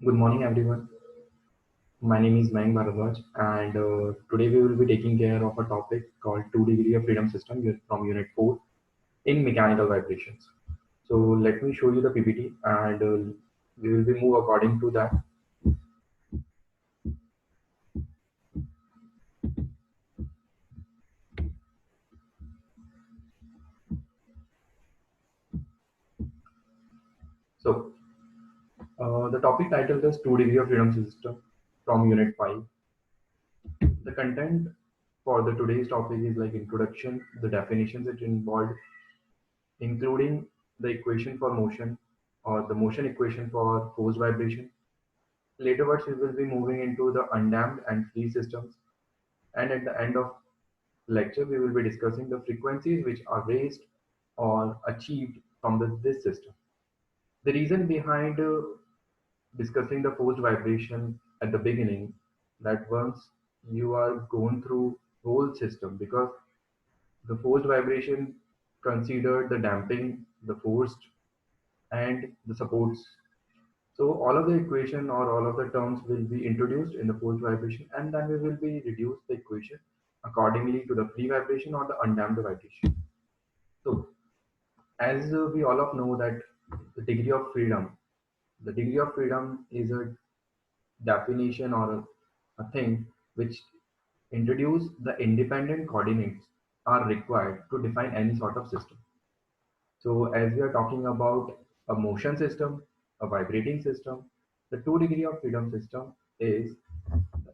Good morning, everyone. My name is Mayank Bharadwaj, and today we will be taking care of a topic called two degree of freedom system from Unit 4 in mechanical vibrations. So let me show you the PPT, and we will be move according to that. So the topic title is two degree of freedom system from Unit 5. The content for the today's topic is like introduction, the definitions it involved, including the equation for motion or the motion equation for force vibration. Laterwards, we will be moving into the undamped and free systems. And at the end of lecture, we will be discussing the frequencies which are raised or achieved from this system. The reason behind discussing the forced vibration at the beginning, that once you are going through whole system, because the forced vibration considered the damping, the forced, and the supports. So all of the equation or all of the terms will be introduced in the forced vibration, and then we will be reduce the equation accordingly to the free vibration or the undamped vibration. So as we all of know that the degree of freedom is a definition or a thing which introduce the independent coordinates are required to define any sort of system. So as we are talking about a motion system, a vibrating system, the two degree of freedom system is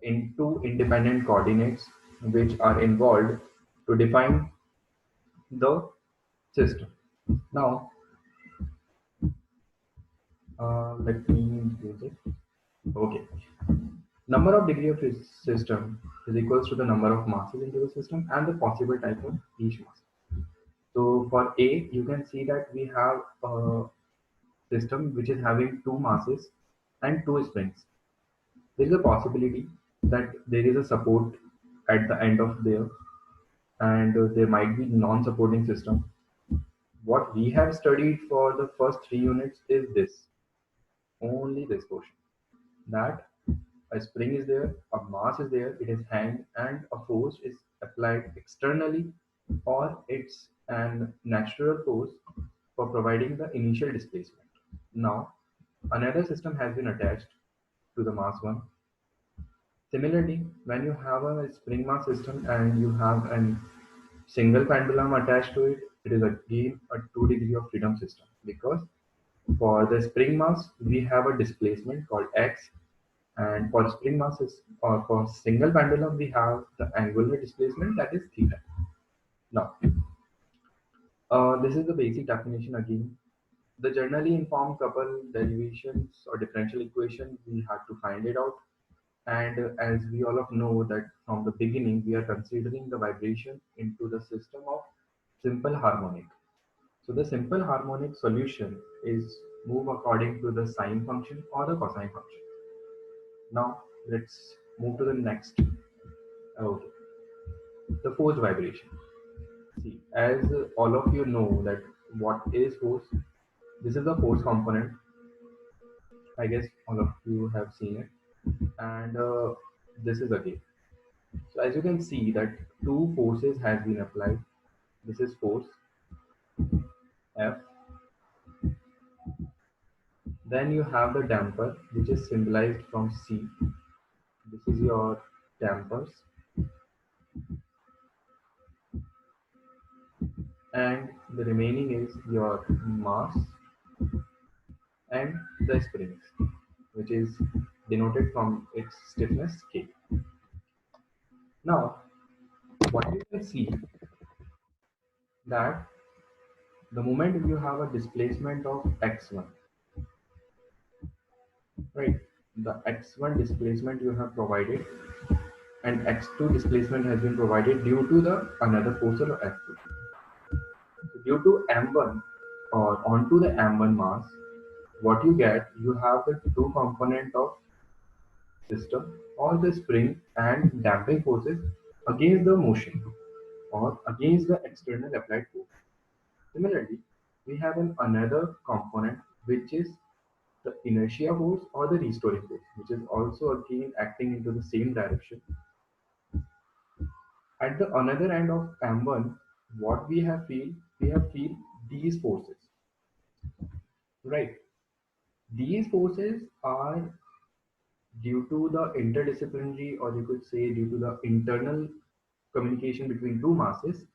in two independent coordinates which are involved to define the system. Now, let me use it. Okay. Number of degree of system is equals to the number of masses into the system and the possible type of each mass. So for A, you can see that we have a system which is having two masses and two springs. There is a possibility that there is a support at the end of there, and there might be non-supporting system. What we have studied for the first three units is this, only this portion, that a spring is there, a mass is there, it is hanged, and a force is applied externally, or it's an natural force for providing the initial displacement. Now, another system has been attached to the mass one. Similarly, when you have a spring mass system and you have a single pendulum attached to it, it is again a two degree of freedom system, because for the spring mass we have a displacement called x, and for spring masses or for single pendulum we have the angular displacement, that is theta. Now, this is the basic definition again. The generally informed couple derivations or differential equation, we have to find it out. And as we all of know that from the beginning, we are considering the vibration into the system of simple harmonic. So the simple harmonic solution is move according to the sine function or the cosine function. Now let's move to the next. Okay, the force vibration. See, as all of you know that what is force. This is the force component. I guess all of you have seen it, and this is again. So as you can see that two forces has been applied. This is force F. Then you have the damper, which is symbolized from C. This is your dampers, and the remaining is your mass and the springs, which is denoted from its stiffness K. Now, what you can see that the moment you have a displacement of x1, right? The x1 displacement you have provided, and x2 displacement has been provided due to the another force of F2. So due to M1 or onto the M1 mass, what you get, you have the two component of system or the spring and damping forces against the motion or against the external applied force. Similarly, we have another component which is the inertia force or the restoring force, which is also again acting into the same direction. At the another end of M1, what we have feel these forces, right? These forces are due to the interdisciplinary, or you could say due to the internal communication between two masses,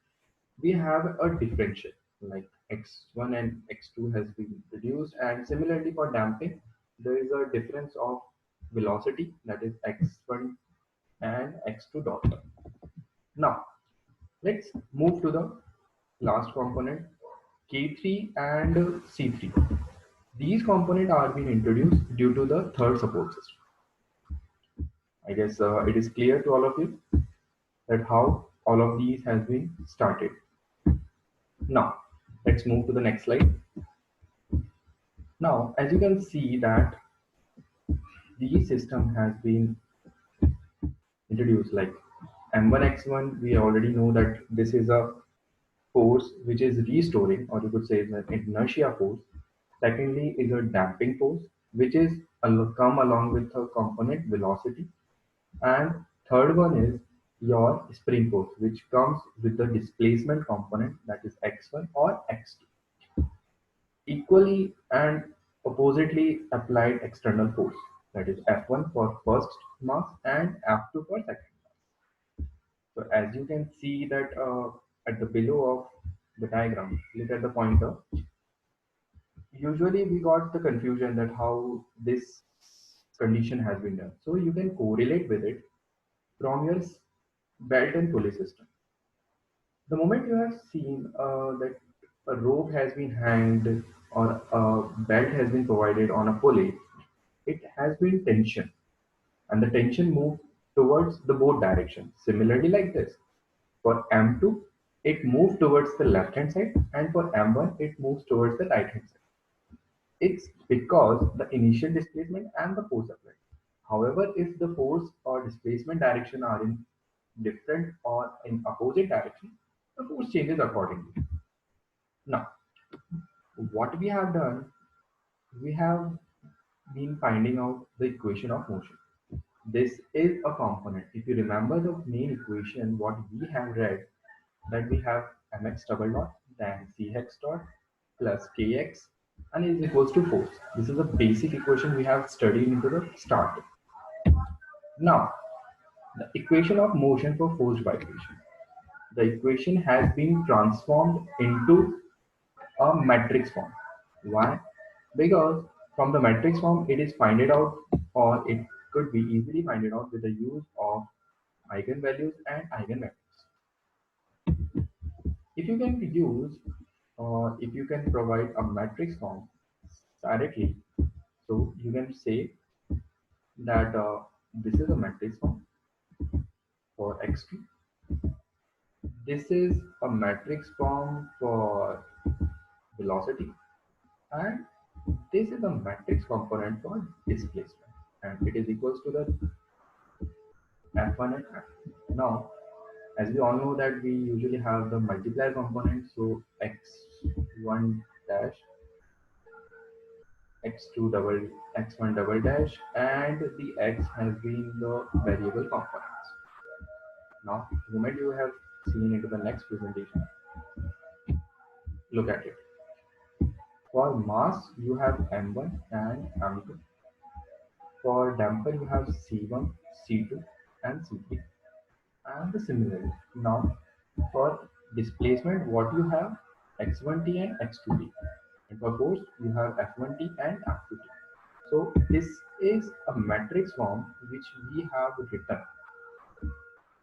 we have a differential like x1 and x2 has been reduced, and similarly for damping there is a difference of velocity, that is x1 and x2 dot. Now let's move to the last component, K3 and C3. These components are being introduced due to the third support system. I guess it is clear to all of you that how all of these has been started. Now let's move to the next slide. Now as you can see that the system has been introduced like M1x1, we already know that this is a force which is restoring, or you could say it's an inertia force. Secondly is a damping force which is come along with a component velocity, and third one is your spring force which comes with the displacement component, that is x1 or x2. Equally and oppositely applied external force, that is F1 for first mass and F2 for second mass. So as you can see that at the below of the diagram, look at the pointer. Usually we got the confusion that how this condition has been done. So you can correlate with it from your belt and pulley system. The moment you have seen that a rope has been hanged or a belt has been provided on a pulley, it has been tension, and the tension moves towards the both directions. Similarly, like this, for M2, it moves towards the left hand side, and for M1, it moves towards the right hand side. It's because the initial displacement and the force applied. However, if the force or displacement direction are in different or in opposite direction, the force changes accordingly. Now, what we have done, we have been finding out the equation of motion. This is a component. If you remember the main equation, what we have read, that we have mx double dot then cx dot plus kx and is equals to force. This is a basic equation we have studied into the start. Now, the equation of motion for forced vibration. The equation has been transformed into a matrix form. Why? Because from the matrix form, it is find it out, or it could be easily find it out with the use of eigenvalues and eigenvectors. If you can use, or if you can provide a matrix form directly, so you can say that this is a matrix form for x2. This is a matrix form for velocity, and this is a matrix component for displacement, and it is equals to the f1 and f2. Now, as we all know that we usually have the multiplier component, so x1 dash, x2 double, x1 double dash, and the x has been the variable components. Now, the moment you have seen into the next presentation, look at it. For mass, you have m1 and m2. For damper, you have c1, c2, and c3, and similarly. Now, for displacement, what you have x1t and x2t, and for force, you have f1t and f2t. So this is a matrix form which we have written.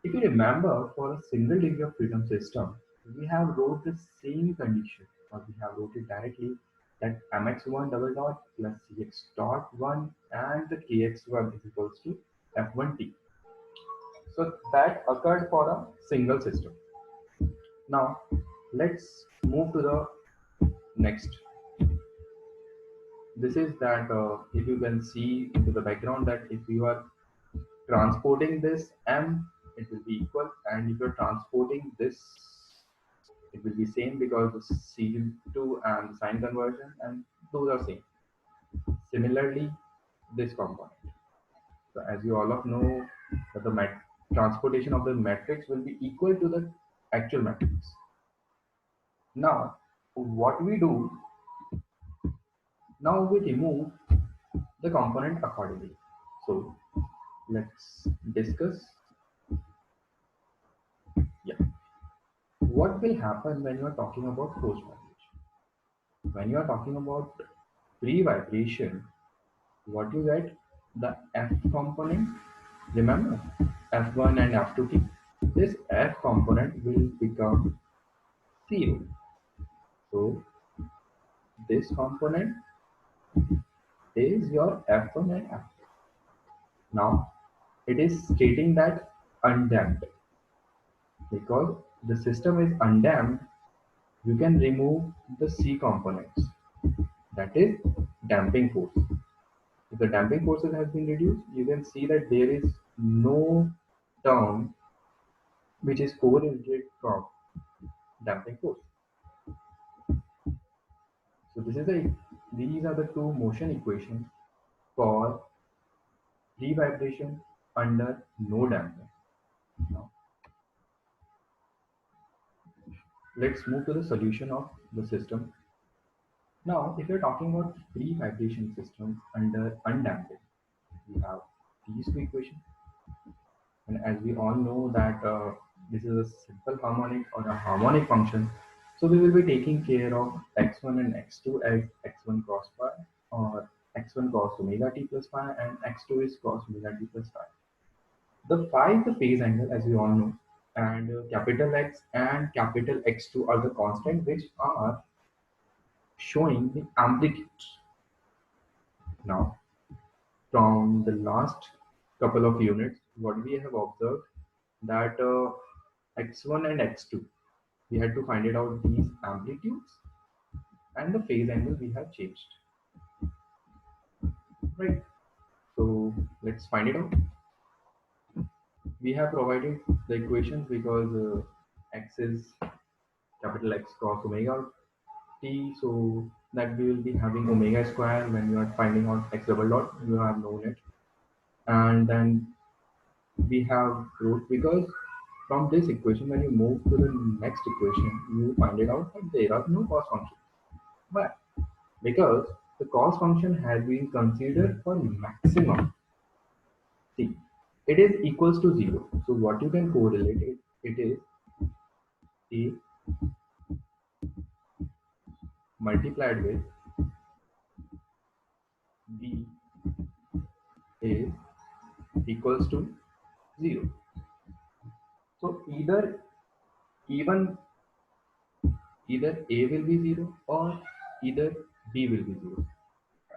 If you remember, for a single degree of freedom system, we have wrote the same condition, or we have wrote it directly, that mx1 double dot plus cx dot 1 and the kx1 is equals to f1t. So that occurred for a single system. Now let's move to the next. This is that if you can see into the background that if you are transporting this m, it will be equal, and if you're transporting this, it will be same because the C2 and the sign conversion and those are same. Similarly, this component. So as you all of know, that the transportation of the matrix will be equal to the actual matrix. Now, what we do, now we remove the component accordingly. So let's discuss. Yeah, what will happen when you are talking about post vibration? When you are talking about pre-vibration, what you get, the F component, remember F1 and F2T, this F component will become 0. So this component is your F1 and F2. Now it is stating that undamped, because the system is undamped, you can remove the C components, that is damping force. If the damping forces has been reduced, you can see that there is no term which is correlated from damping force. So these are the two motion equations for pre-vibration under no damping. Now let's move to the solution of the system. Now if you're talking about pre-vibration systems under undamping, we have these two equations. And as we all know that this is a simple harmonic or a harmonic function, so we will be taking care of x1 and x2 as x1 cos phi, or x1 cos omega t plus phi, and x2 is cos omega t plus phi. The phi is the phase angle, as we all know, and capital X and capital X2 are the constant which are showing the amplitudes. Now, from the last couple of units, what we have observed that x1 and x2, we had to find it out these amplitudes, and the phase angle we have changed, right? So let's find it out. We have provided the equations because x is capital X cos omega t, so that we will be having omega square. When you are finding out x double dot, you have known it. And then we have root, because from this equation, when you move to the next equation, you find it out that there are no cos functions. But because the cos function has been considered for maximum, see, it is equals to 0. So what you can correlate it is a multiplied with b is equals to 0. So even either a will be 0 or either b will be 0.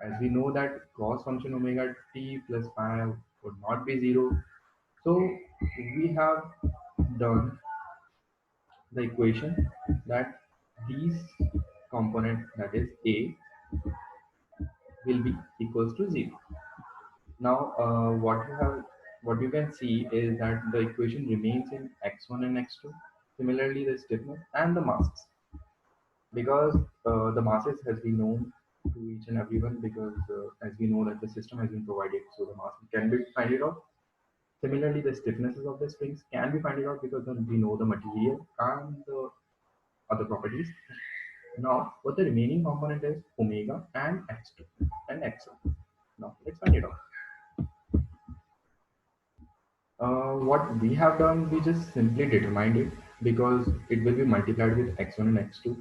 As we know that cos function omega t plus phi would not be 0. So we have done the equation that these component, that is a, will be equals to 0. Now what you can see is that the equation remains in x1 and x2. Similarly, the stiffness and the masses, because the masses has been known to each and everyone, because as we know that the system has been provided, so the masses can be find it out. Similarly, the stiffnesses of the springs can be find it out, because then we know the material and the other properties. Now what the remaining component is omega and x2 and x1. Now let's find it out. What we have done, we just simply determined it, because it will be multiplied with x1 and x2.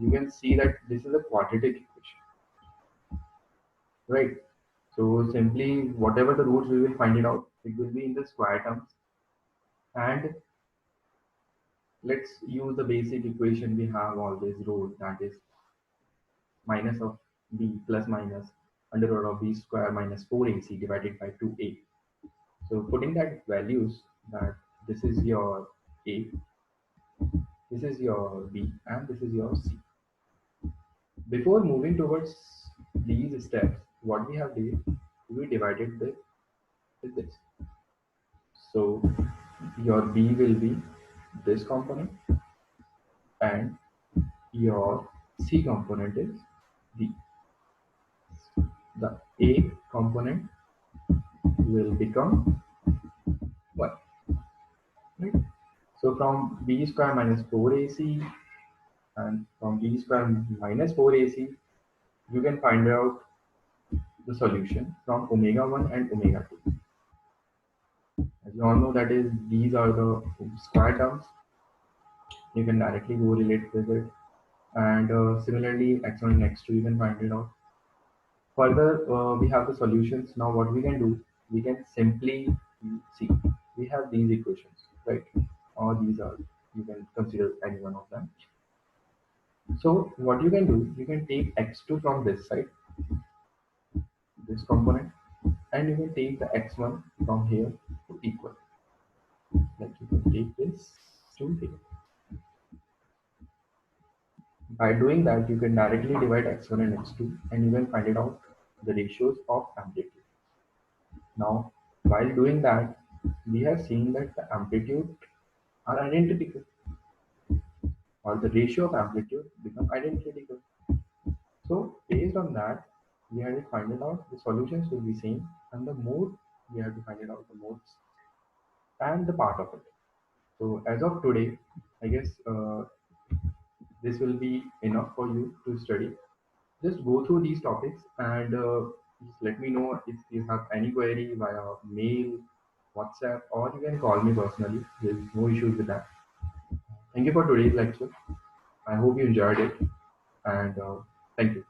You can see that this is a quadratic equation, right? So simply whatever the roots, we will find it out. It will be in the square terms. And let's use the basic equation we have always wrote, that is minus of b plus minus under root of b square minus 4ac divided by 2a. So putting that values, that this is your a, this is your b, and this is your c. Before moving towards these steps, what we have did, we divided this with this. So your b will be this component, and your c component is d. the A component will become 1, right? So from b square minus 4ac and from b square minus 4ac, you can find out the solution from omega 1 and omega 2. As you all know, that is, these are the square terms. You can directly go relate with it. And similarly, x1 and x2, you can find it out. Further, we have the solutions. Now, what we can do, we can simply see. We have these equations, right? Or these are, you can consider any one of them. So, what you can do, you can take x2 from this side, this component, and you can take the x1 from here to equal. Like you can take this to here. By doing that, you can directly divide x1 and x2 and you can find it out the ratios of amplitude. Now, while doing that, we have seen that the amplitude are identical, or the ratio of amplitude become identical. So based on that, we have to find it out. The solutions will be same, and the mode, we have to find it out the modes and the part of it. So as of today, I guess this will be enough for you to study. Just go through these topics and just let me know if you have any query via mail, WhatsApp, or you can call me personally. There's no issues with that. Thank you for today's lecture. I hope you enjoyed it, and thank you.